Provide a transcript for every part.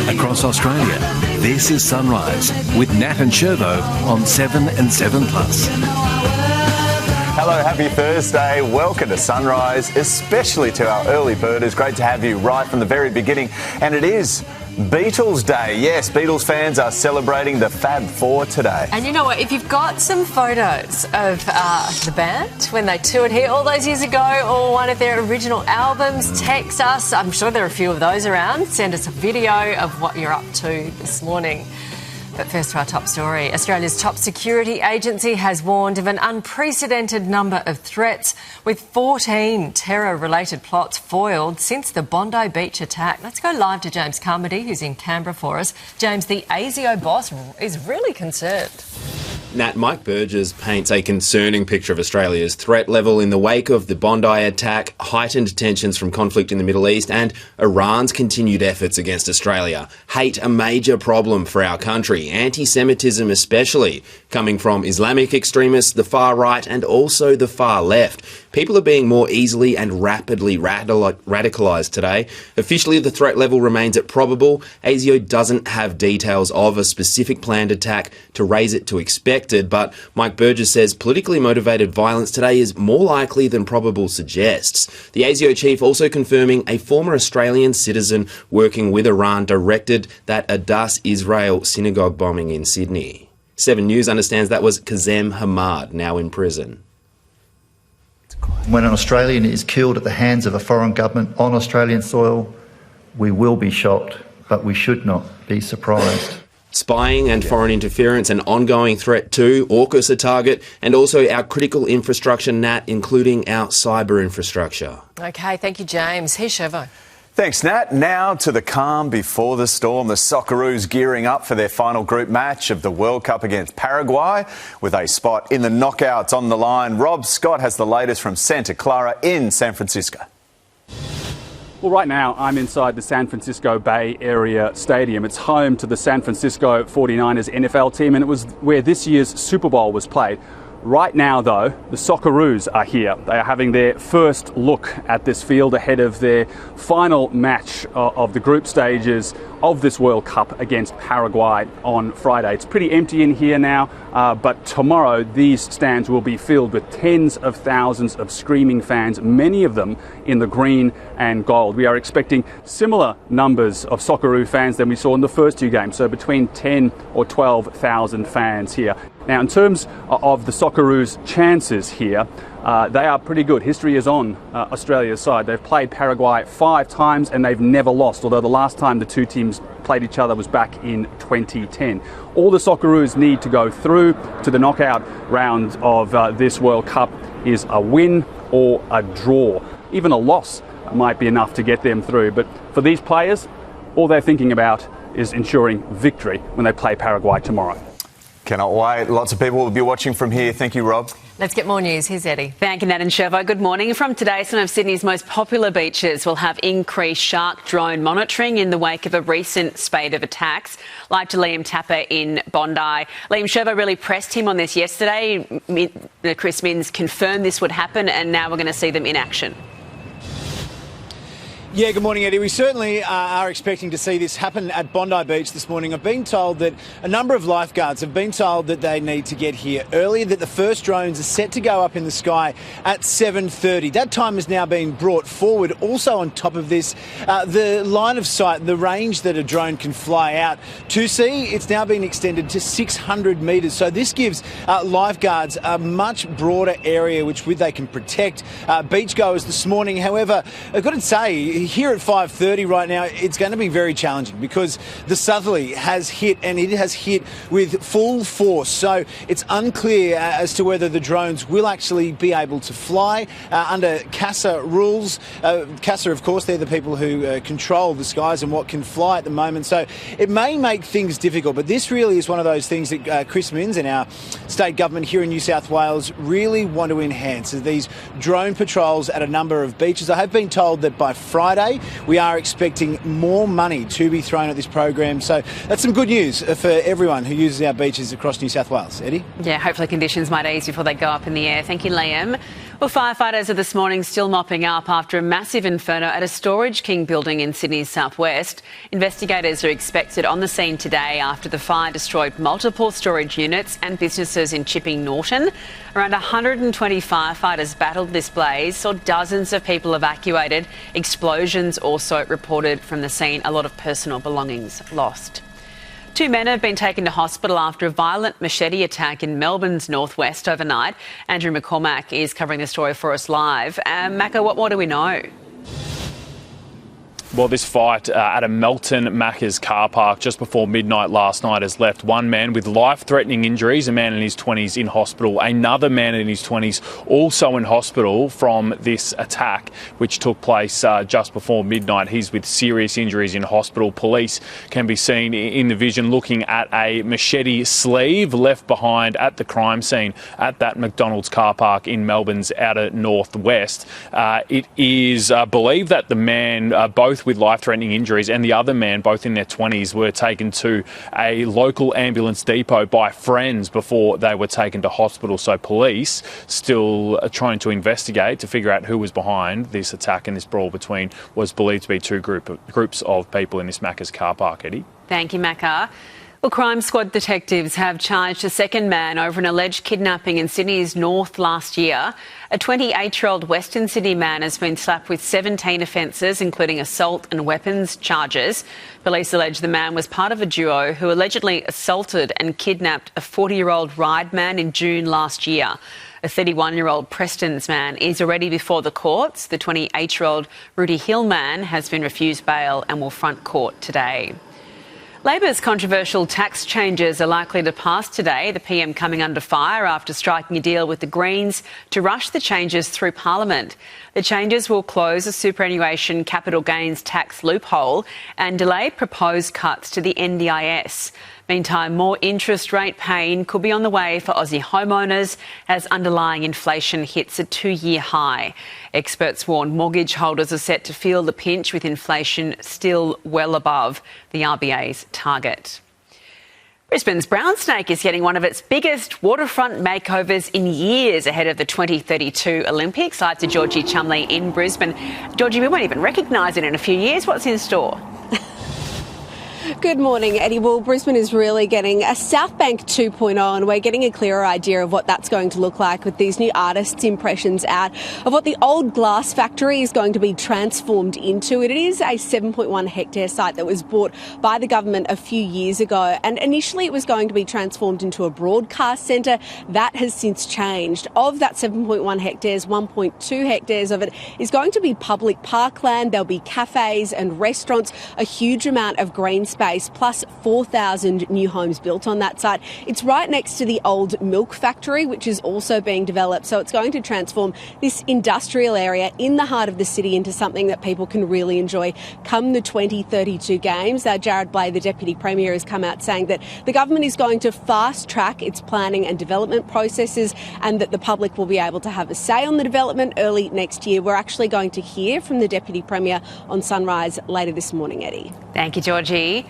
across Australia. This is Sunrise with Nat and Shervo on 7 and 7 Plus. Hello, happy Thursday. Welcome to Sunrise, especially to our early birders. Great to have you right from the very beginning. And it is Beatles Day. Yes, Beatles fans are celebrating the Fab Four today. And you know what? If you've got some photos of the band when they toured here all those years ago, or one of their original albums, text us. I'm sure there are a few of those around. Send us a video of what you're up to this morning. But first to our top story. Australia's top security agency has warned of an unprecedented number of threats, with 14 terror-related plots foiled since the Bondi Beach attack. Let's go live to James Carmody, who's in Canberra for us. James, the ASIO boss is really concerned. Nat, Mike Burgess paints a concerning picture of Australia's threat level in the wake of the Bondi attack, heightened tensions from conflict in the Middle East and Iran's continued efforts against Australia. Hate a major problem for our country, anti-Semitism especially, coming from Islamic extremists, the far right and also the far left. People are being more easily and rapidly radicalised today. Officially, the threat level remains at probable. ASIO doesn't have details of a specific planned attack to raise it to expected, but Mike Burgess says politically motivated violence today is more likely than probable suggests. The ASIO chief also confirming a former Australian citizen working with Iran directed that Adas Israel synagogue bombing in Sydney. 7 News understands that was Kazem Hamad, now in prison. When an Australian is killed at the hands of a foreign government on Australian soil, we will be shocked, but we should not be surprised. Spying and foreign interference, an ongoing threat too. AUKUS a target, and also our critical infrastructure, Nat, including our cyber infrastructure. OK, thank you, James. Here's Shervo. Thanks, Nat. Now to the calm before the storm. The Socceroos gearing up for their final group match of the World Cup against Paraguay, with a spot in the knockouts on the line. Rob Scott has the latest from Santa Clara in San Francisco. Well, right now I'm inside the San Francisco Bay Area Stadium. It's home to the San Francisco 49ers NFL team, and it was where this year's Super Bowl was played. Right now, though, the Socceroos are here. They are having their first look at this field ahead of their final match of the group stages of this World Cup against Paraguay on Friday. It's pretty empty in here now, but tomorrow these stands will be filled with tens of thousands of screaming fans, many of them in the green and gold. We are expecting similar numbers of Socceroo fans than we saw in the first two games, so between 10 or 12,000 fans here. Now, in terms of the Socceroos' chances here, they are pretty good. History is on Australia's side. They've played Paraguay 5 times and they've never lost, although the last time the two teams played each other was back in 2010. All the Socceroos need to go through to the knockout round of this World Cup is a win or a draw. Even a loss might be enough to get them through. But for these players, all they're thinking about is ensuring victory when they play Paraguay tomorrow. Cannot wait. Lots of people will be watching from here. Thank you, Rob. Let's get more news. Here's Eddie. Thank you, Nat and Shervo. Good morning. From today, some of Sydney's most popular beaches will have increased shark drone monitoring in the wake of a recent spate of attacks. Live to Liam Tapper in Bondi. Liam, Shervo really pressed him on this yesterday. Chris Minns confirmed this would happen, and now we're going to see them in action. Yeah, good morning, Eddie. We certainly are expecting to see this happen at Bondi Beach this morning. I've been told that a number of lifeguards have been told that they need to get here earlier, that the first drones are set to go up in the sky at 7:30. That time has now been brought forward. Also on top of this, the line of sight, the range that a drone can fly out to sea, it's now been extended to 600 metres. So this gives lifeguards a much broader area which they can protect beachgoers this morning. However, I've got to say, here at 5:30 right now, it's going to be very challenging because the southerly has hit, and it has hit with full force. So it's unclear as to whether the drones will actually be able to fly under CASA rules. CASA, of course, they're the people who control the skies and what can fly at the moment. So it may make things difficult, but this really is one of those things that Chris Minns and our state government here in New South Wales really want to enhance, these drone patrols at a number of beaches. I have been told that by Friday we are expecting more money to be thrown at this program. So that's some good news for everyone who uses our beaches across New South Wales. Eddie? Yeah, hopefully conditions might ease before they go up in the air. Thank you, Liam. Well, firefighters are this morning still mopping up after a massive inferno at a Storage King building in Sydney's southwest. Investigators are expected on the scene today after the fire destroyed multiple storage units and businesses in Chipping Norton. Around 120 firefighters battled this blaze, saw dozens of people evacuated. Explosions also reported from the scene, a lot of personal belongings lost. 2 men have been taken to hospital after a violent machete attack in Melbourne's northwest overnight. Andrew McCormack is covering the story for us live. Macca, what more do we know? Well, this fight at a Melton Macca's car park just before midnight last night has left one man with life-threatening injuries, a man in his 20s in hospital, another man in his 20s also in hospital from this attack, which took place just before midnight. He's with serious injuries in hospital. Police can be seen in the vision looking at a machete sleeve left behind at the crime scene at that McDonald's car park in Melbourne's outer northwest. It is believed that the man, both with life-threatening injuries, and the other man, both in their 20s, were taken to a local ambulance depot by friends before they were taken to hospital. So police still are trying to investigate to figure out who was behind this attack and this brawl between was believed to be two groups of people in this Macca's car park. Eddie? Thank you, Macca. Well, Crime Squad detectives have charged a second man over an alleged kidnapping in Sydney's north last year. A 28-year-old Western Sydney man has been slapped with 17 offences, including assault and weapons charges. Police allege the man was part of a duo who allegedly assaulted and kidnapped a 40-year-old Ryde man in June last year. A 31-year-old Prestons man is already before the courts. The 28-year-old Rudy Hill man has been refused bail and will front court today. Labor's controversial tax changes are likely to pass today, the PM coming under fire after striking a deal with the Greens to rush the changes through Parliament. The changes will close a superannuation capital gains tax loophole and delay proposed cuts to the NDIS. Meantime, more interest rate pain could be on the way for Aussie homeowners as underlying inflation hits a 2-year high. Experts warn mortgage holders are set to feel the pinch with inflation still well above the RBA's target. Brisbane's brown snake is getting one of its biggest waterfront makeovers in years ahead of the 2032 Olympics. Live to Georgie Chumley in Brisbane. Georgie, we won't even recognise it in a few years. What's in store? Good morning, Eddie. Well, Brisbane is really getting a South Bank 2.0 and we're getting a clearer idea of what that's going to look like with these new artists' impressions out of what the old glass factory is going to be transformed into. It is a 7.1 hectare site that was bought by the government a few years ago, and initially it was going to be transformed into a broadcast centre. That has since changed. Of that 7.1 hectares, 1.2 hectares of it is going to be public parkland. There'll be cafes and restaurants, a huge amount of green space, plus 4,000 new homes built on that site. It's right next to the old milk factory, which is also being developed. So it's going to transform this industrial area in the heart of the city into something that people can really enjoy come the 2032 games. Jared Blay, the Deputy Premier, has come out saying that the government is going to fast track its planning and development processes and that the public will be able to have a say on the development early next year. We're actually going to hear from the Deputy Premier on Sunrise later this morning, Eddie. Thank you, Georgie.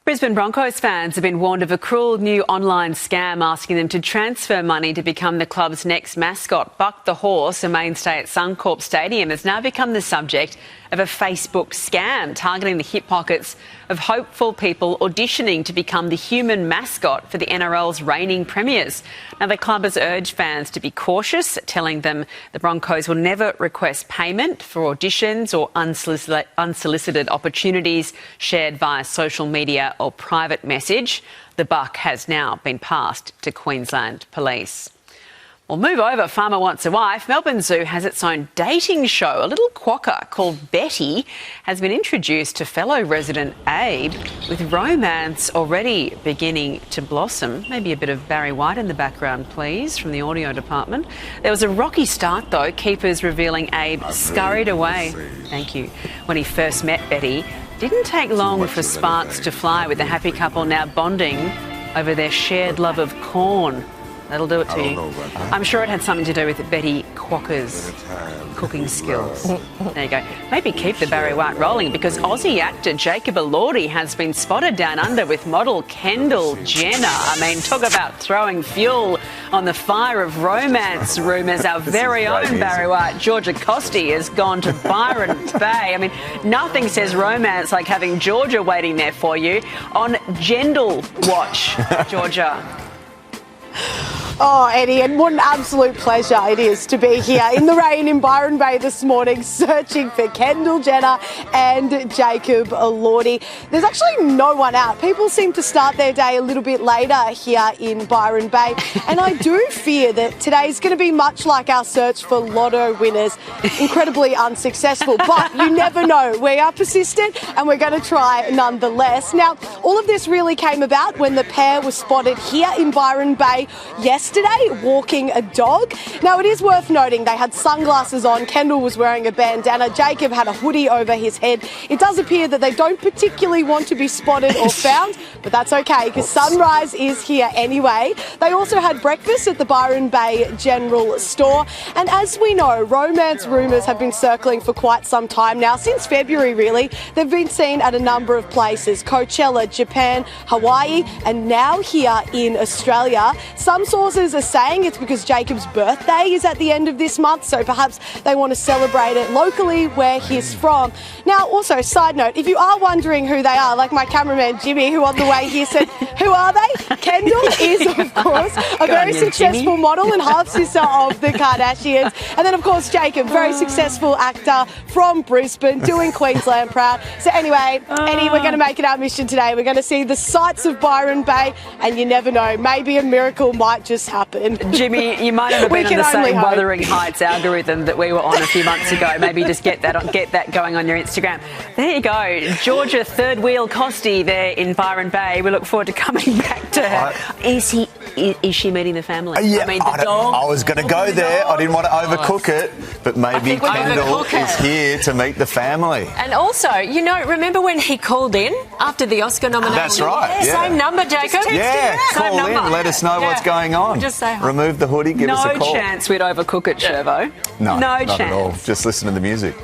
Brisbane Broncos fans have been warned of a cruel new online scam asking them to transfer money to become the club's next mascot. Buck the Horse, a mainstay at Suncorp Stadium, has now become the subject of a Facebook scam targeting the hip pockets of hopeful people auditioning to become the human mascot for the NRL's reigning premiers. Now, the club has urged fans to be cautious, telling them the Broncos will never request payment for auditions or unsolicited opportunities shared via social media or private message. The buck has now been passed to Queensland Police. Well, move over, Farmer Wants a Wife. Melbourne Zoo has its own dating show. A little quokka called Betty has been introduced to fellow resident Abe, with romance already beginning to blossom. Maybe a bit of Barry White in the background, please, from the audio department. There was a rocky start, though, keepers revealing Abe scurried away. Thank you. When he first met Betty, didn't take long for sparks to fly, with the happy couple now bonding over their shared love of corn. That'll do it to I don't you. know about that. I'm sure it had something to do with Betty Quocker's cooking skills. There you go. Maybe keep the Barry White rolling, because Aussie actor Jacob Elordi has been spotted down under with model Kendall Jenner. I mean, talk about throwing fuel on the fire of romance rumours. Our very own Barry White, Georgia Costi, has gone to Byron Bay. I mean, nothing says romance like having Georgia waiting there for you on Gendal Watch, Georgia. Oh, Eddie, and what an absolute pleasure it is to be here in the rain in Byron Bay this morning, searching for Kendall Jenner and Jacob Elordi. There's actually no one out. People seem to start their day a little bit later here in Byron Bay, and I do fear that today's going to be much like our search for lotto winners, incredibly unsuccessful. But you never know. We are persistent, and we're going to try nonetheless. Now, all of this really came about when the pair was spotted here in Byron Bay yesterday, walking a dog. Now, it is worth noting they had sunglasses on. Kendall was wearing a bandana. Jacob had a hoodie over his head. It does appear that they don't particularly want to be spotted or found, but that's okay, because sunrise is here anyway. They also had breakfast at the Byron Bay General Store. And as we know, romance rumours have been circling for quite some time now, since February really. They've been seen at a number of places: Coachella, Japan, Hawaii, and now here in Australia. Some sources are saying it's because Jacob's birthday is at the end of this month, so perhaps they want to celebrate it locally where he's from. Now, also, side note, if you are wondering who they are, like my cameraman Jimmy, who on the way here said, who are they? Kendall is, of course, a very successful model and half-sister of the Kardashians. And then, of course, Jacob, very successful actor from Brisbane, doing Queensland proud. So anyway, Eddie, we're going to make it our mission today. We're going to see the sights of Byron Bay, and you never know, maybe a miracle might just happen. Jimmy, you might have been on the same Wuthering Heights algorithm that we were on a few months ago. Maybe just get that going on your Instagram. There you go. Georgia third wheel Costi there in Byron Bay. We look forward to coming back to her. Is she meeting the family? Yeah, I mean, the dog. I was going to go there. I didn't want to overcook it, but maybe Kendall is here to meet the family. And also, you know, remember when he called in after the Oscar nomination? That's right. Yeah. Same number, Jacob. Yeah, call in. Let us know what's going on. Just say hi. Remove the hoodie. Give us a call. No chance we'd overcook it, Shervo. No, no not chance. at all. Just listen to the music.